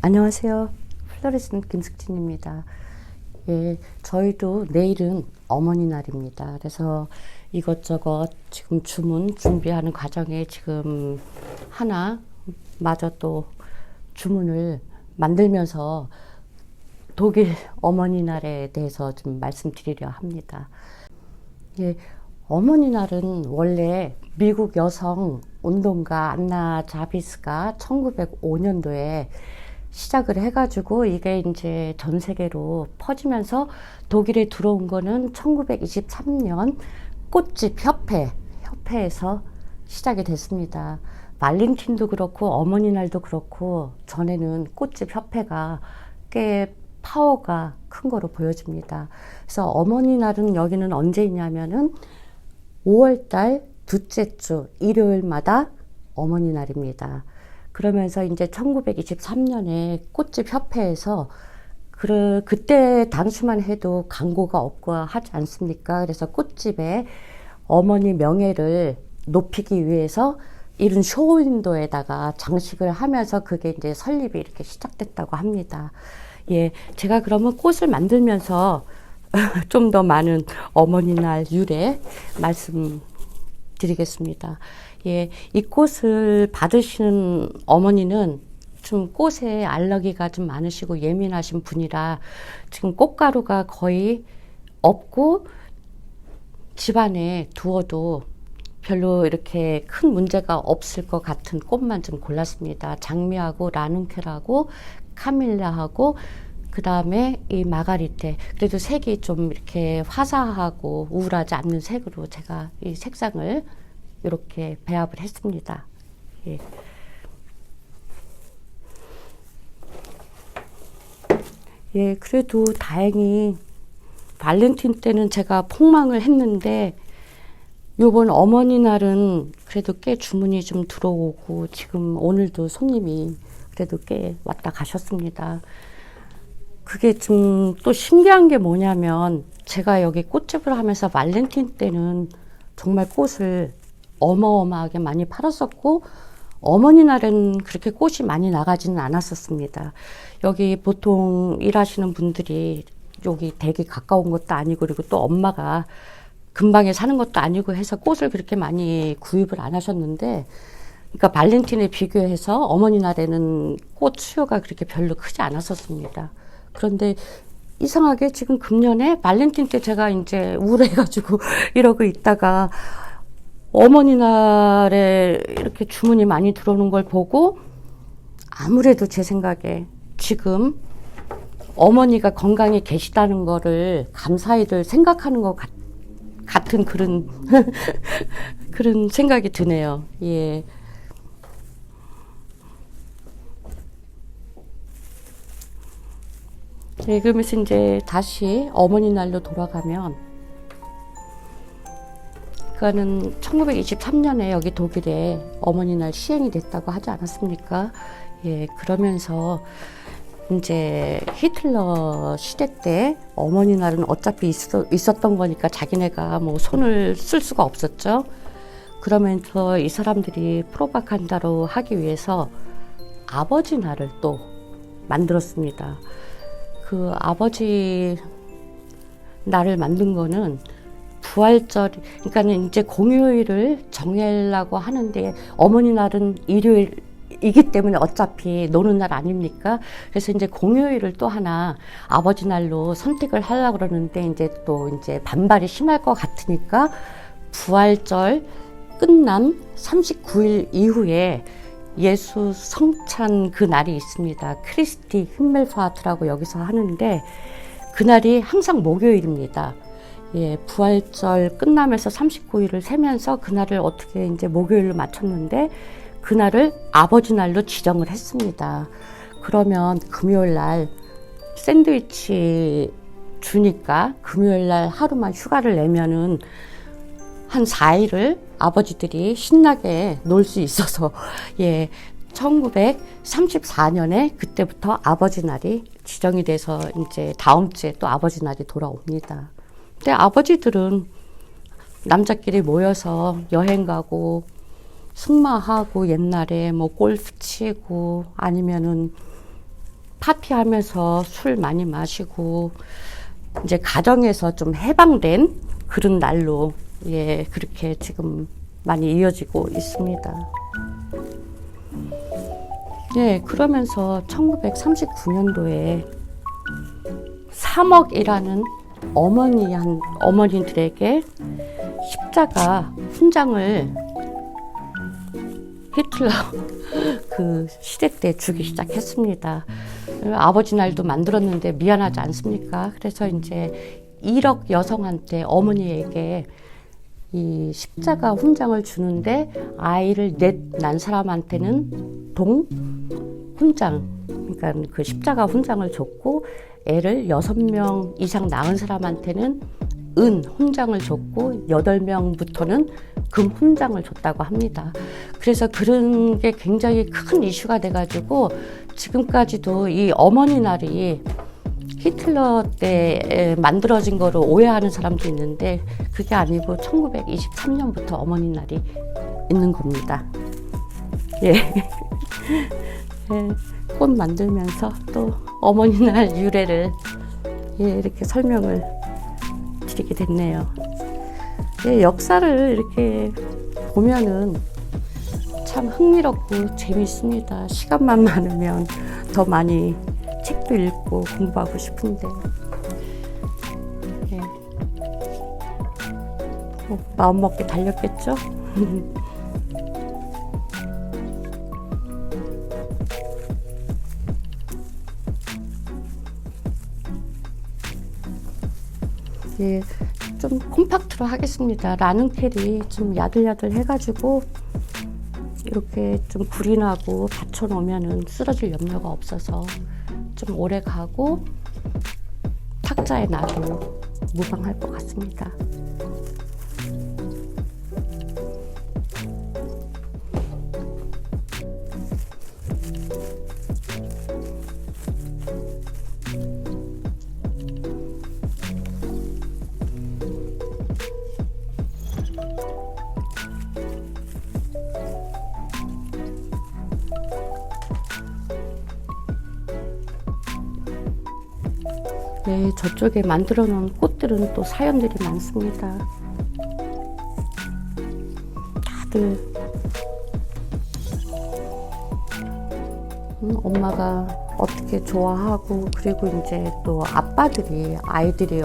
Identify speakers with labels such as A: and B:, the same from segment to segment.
A: 안녕하세요. 플로리스트 김숙진입니다. 예, 저희도 내일은 어머니 날입니다. 그래서 이것저것 지금 주문 준비하는 과정에 지금 하나 마저 또 주문을 만들면서 독일 어머니 날에 대해서 좀 말씀드리려 합니다. 예, 어머니 날은 원래 미국 여성 운동가 안나 자비스가 1905년도에 시작을 해가지고 이게 이제 전 세계로 퍼지면서 독일에 들어온 거는 1923년 꽃집 협회에서 시작이 됐습니다. 말린틴도 그렇고 어머니날도 그렇고 전에는 꽃집 협회가 꽤 파워가 큰 거로 보여집니다. 그래서 어머니날은 여기는 언제 있냐면은 5월달 둘째 주 일요일마다 어머니날입니다. 그러면서 이제 1923년에 꽃집 협회에서 그때 당시만 해도 광고가 없고 하지 않습니까? 그래서 꽃집에 어머니 명예를 높이기 위해서 이런 쇼윈도에다가 장식을 하면서 그게 이제 설립이 이렇게 시작됐다고 합니다. 예, 제가 그러면 꽃을 만들면서 좀 더 많은 어머니날 유래 말씀드리겠습니다. 예, 이 꽃을 받으시는 어머니는 좀 꽃에 알러기가 좀 많으시고 예민하신 분이라 지금 꽃가루가 거의 없고 집안에 두어도 별로 이렇게 큰 문제가 없을 것 같은 꽃만 좀 골랐습니다. 장미하고 라눈켈하고 카밀라하고 그 다음에 이 마가리테, 그래도 색이 좀 이렇게 화사하고 우울하지 않는 색으로 제가 이 색상을 이렇게 배합을 했습니다. 예. 예, 그래도 다행히 발렌틴 때는 제가 폭망을 했는데 요번 어머니 날은 그래도 꽤 주문이 좀 들어오고 지금 오늘도 손님이 그래도 꽤 왔다 가셨습니다. 그게 좀 또 신기한 게 뭐냐면 제가 여기 꽃집을 하면서 발렌틴 때는 정말 꽃을 어마어마하게 많이 팔았었고 어머니 날은 그렇게 꽃이 많이 나가지는 않았었습니다. 여기 보통 일하시는 분들이 여기 되게 가까운 것도 아니고 그리고 또 엄마가 근방에 사는 것도 아니고 해서 꽃을 그렇게 많이 구입을 안 하셨는데 그러니까 발렌틴에 비교해서 어머니 날에는 꽃 수요가 그렇게 별로 크지 않았었습니다. 그런데 이상하게 지금 금년에 발렌틴 때 제가 이제 우울해가지고 이러고 있다가 어머니 날에 이렇게 주문이 많이 들어오는 걸 보고 아무래도 제 생각에 지금 어머니가 건강히 계시다는 거를 감사히들 생각하는 것 같은 그런 그런 생각이 드네요. 예. 네, 그러면서 이제 다시 어머니 날로 돌아가면 그거는 1923년에 여기 독일에 어머니 날 시행이 됐다고 하지 않았습니까? 예, 그러면서 이제 히틀러 시대 때 어머니 날은 어차피 있었던 거니까 자기네가 뭐 손을 쓸 수가 없었죠. 그러면서 이 사람들이 프로파간다로 하기 위해서 아버지 날을 또 만들었습니다. 그 아버지 날을 만든 거는 부활절, 그러니까는 이제 공휴일을 정하려고 하는데 어머니 날은 일요일이기 때문에 어차피 노는 날 아닙니까? 그래서 이제 공휴일을 또 하나 아버지 날로 선택을 하려고 그러는데 이제 또 이제 반발이 심할 것 같으니까 부활절 끝난 39일 이후에 예수 성찬 그 날이 있습니다. 크리스티 힘멜파트라고 여기서 하는데 그날이 항상 목요일입니다. 예, 부활절 끝나면서 39일을 세면서 그날을 어떻게 이제 목요일로 맞췄는데 그날을 아버지 날로 지정을 했습니다. 그러면 금요일 날 샌드위치 주니까 금요일 날 하루만 휴가를 내면은 한 4일을 아버지들이 신나게 놀 수 있어서 예, 1934년에 그때부터 아버지 날이 지정이 돼서 이제 다음 주에 또 아버지 날이 돌아옵니다. 근데 아버지들은 남자끼리 모여서 여행 가고 승마하고 옛날에 뭐 골프 치고 아니면은 파티하면서 술 많이 마시고 이제 가정에서 좀 해방된 그런 날로 예, 그렇게 지금 많이 이어지고 있습니다. 예, 그러면서 1939년도에 3억이라는 어머니들에게 십자가 훈장을 히틀러 그 시대 때 주기 시작했습니다. 아버지 날도 만들었는데 미안하지 않습니까? 그래서 이제 1억 여성한테 어머니에게 이 십자가 훈장을 주는데 아이를 넷 난 사람한테는 동 훈장, 그러니까 그 십자가 훈장을 줬고 애를 6명 이상 낳은 사람한테는 은 훈장을 줬고 8명부터는 금 훈장을 줬다고 합니다. 그래서 그런 게 굉장히 큰 이슈가 돼가지고 지금까지도 이 어머니 날이 히틀러 때 만들어진 거로 오해하는 사람도 있는데 그게 아니고 1923년부터 어머니 날이 있는 겁니다. 예. 예. 꽃 만들면서 또 어머니날 유래를 예, 이렇게 설명을 드리게 됐네요. 예, 역사를 이렇게 보면은 참 흥미롭고 재미있습니다. 시간만 많으면 더 많이 책도 읽고 공부하고 싶은데 예. 마음먹게 달렸겠죠? 예, 좀 콤팍트로 하겠습니다. 라는 캘이 좀 야들야들 해가지고 이렇게 좀 불이 나고 받쳐놓으면 쓰러질 염려가 없어서 좀 오래 가고 탁자에 놔도 무방할 것 같습니다. 네, 저쪽에 만들어 놓은 꽃들은 또 사연들이 많습니다. 다들 엄마가 어떻게 좋아하고 그리고 이제 또 아빠들이 아이들이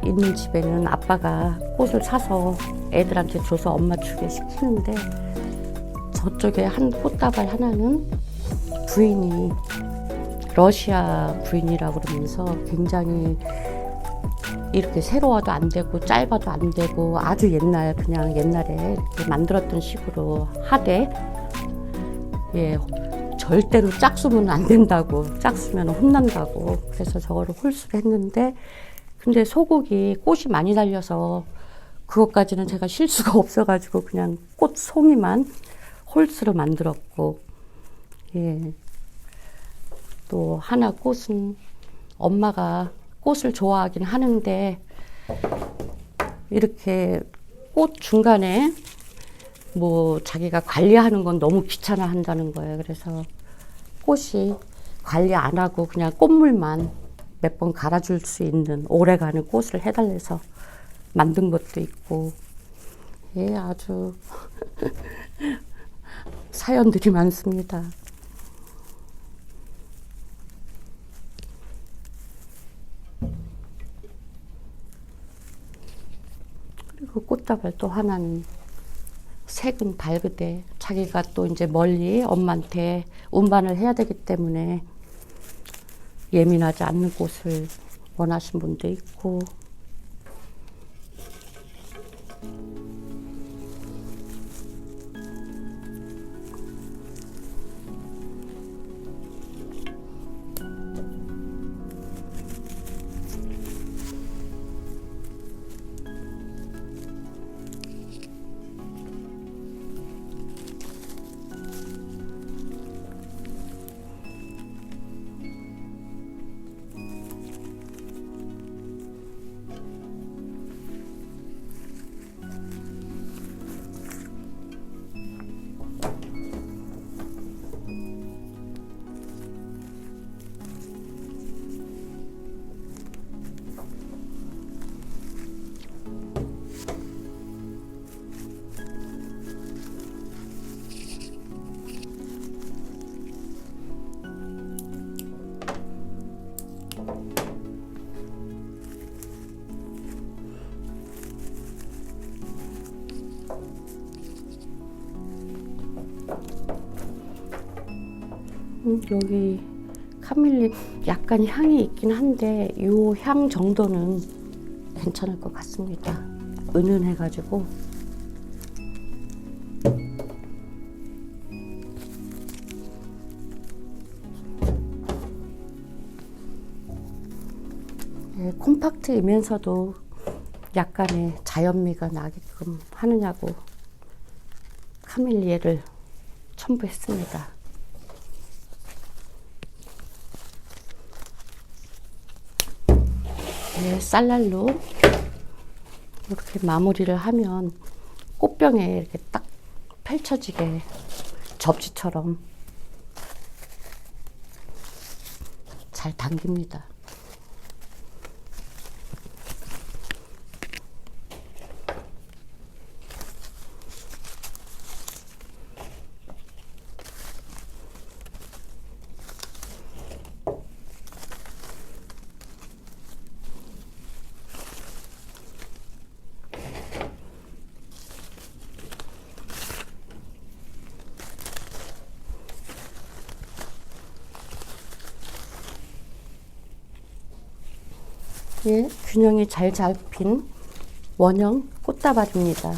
A: 있는 집에는 아빠가 꽃을 사서 애들한테 줘서 엄마 주게 시키는데 저쪽에 한 꽃다발 하나는 부인이 러시아 부인이라고 그러면서 굉장히 이렇게 새로 와도 안 되고 짧아도 안 되고 아주 그냥 옛날에 이렇게 만들었던 식으로 하되 예, 절대로 짝수면 안 된다고 짝수면 혼난다고 그래서 저거를 홀수를 했는데 근데 소국이 꽃이 많이 달려서 그것까지는 제가 실수가 없어가지고 그냥 꽃 송이만 홀수로 만들었고 예. 또 하나 꽃은 엄마가 꽃을 좋아하긴 하는데 이렇게 꽃 중간에 뭐 자기가 관리하는 건 너무 귀찮아 한다는 거예요. 그래서 꽃이 관리 안 하고 그냥 꽃물만 몇 번 갈아줄 수 있는 오래가는 꽃을 해달래서 만든 것도 있고 예, 아주 사연들이 많습니다. 그리고 꽃다발 또 하나는 색은 밝으되 자기가 또 이제 멀리 엄마한테 운반을 해야 되기 때문에 예민하지 않는 꽃을 원하신 분도 있고 여기 카밀리 약간 향이 있긴 한데 요 향 정도는 괜찮을 것 같습니다. 은은해가지고. 예, 콤팍트이면서도 약간의 자연미가 나게끔 하느냐고 카밀리에를 첨부했습니다. 네, 쌀날로 이렇게 마무리를 하면 꽃병에 이렇게 딱 펼쳐지게 접시처럼 잘 당깁니다. 예, 균형이 잘 잡힌 원형 꽃다발입니다.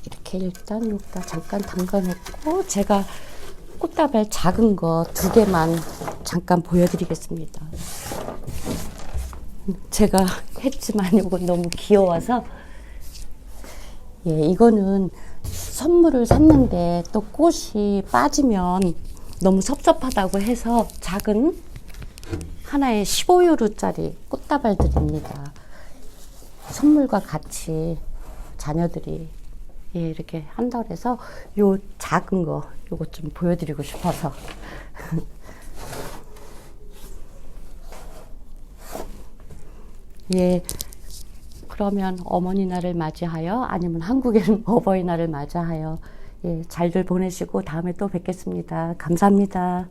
A: 이렇게 일단 여기다 잠깐 담가놓고 제가 꽃다발 작은 거 2개만 잠깐 보여드리겠습니다. 제가 했지만 이건 너무 귀여워서, 예, 이거는 선물을 샀는데 또 꽃이 빠지면 너무 섭섭하다고 해서 작은 하나에 15유로짜리 꽃다발들입니다. 선물과 같이 자녀들이, 예, 이렇게 한다 그래서 요 작은 거 요거 좀 보여드리고 싶어서 예, 그러면 어머니날을 맞이하여 아니면 한국에는 어버이날을 맞이하여, 예, 잘들 보내시고 다음에 또 뵙겠습니다. 감사합니다.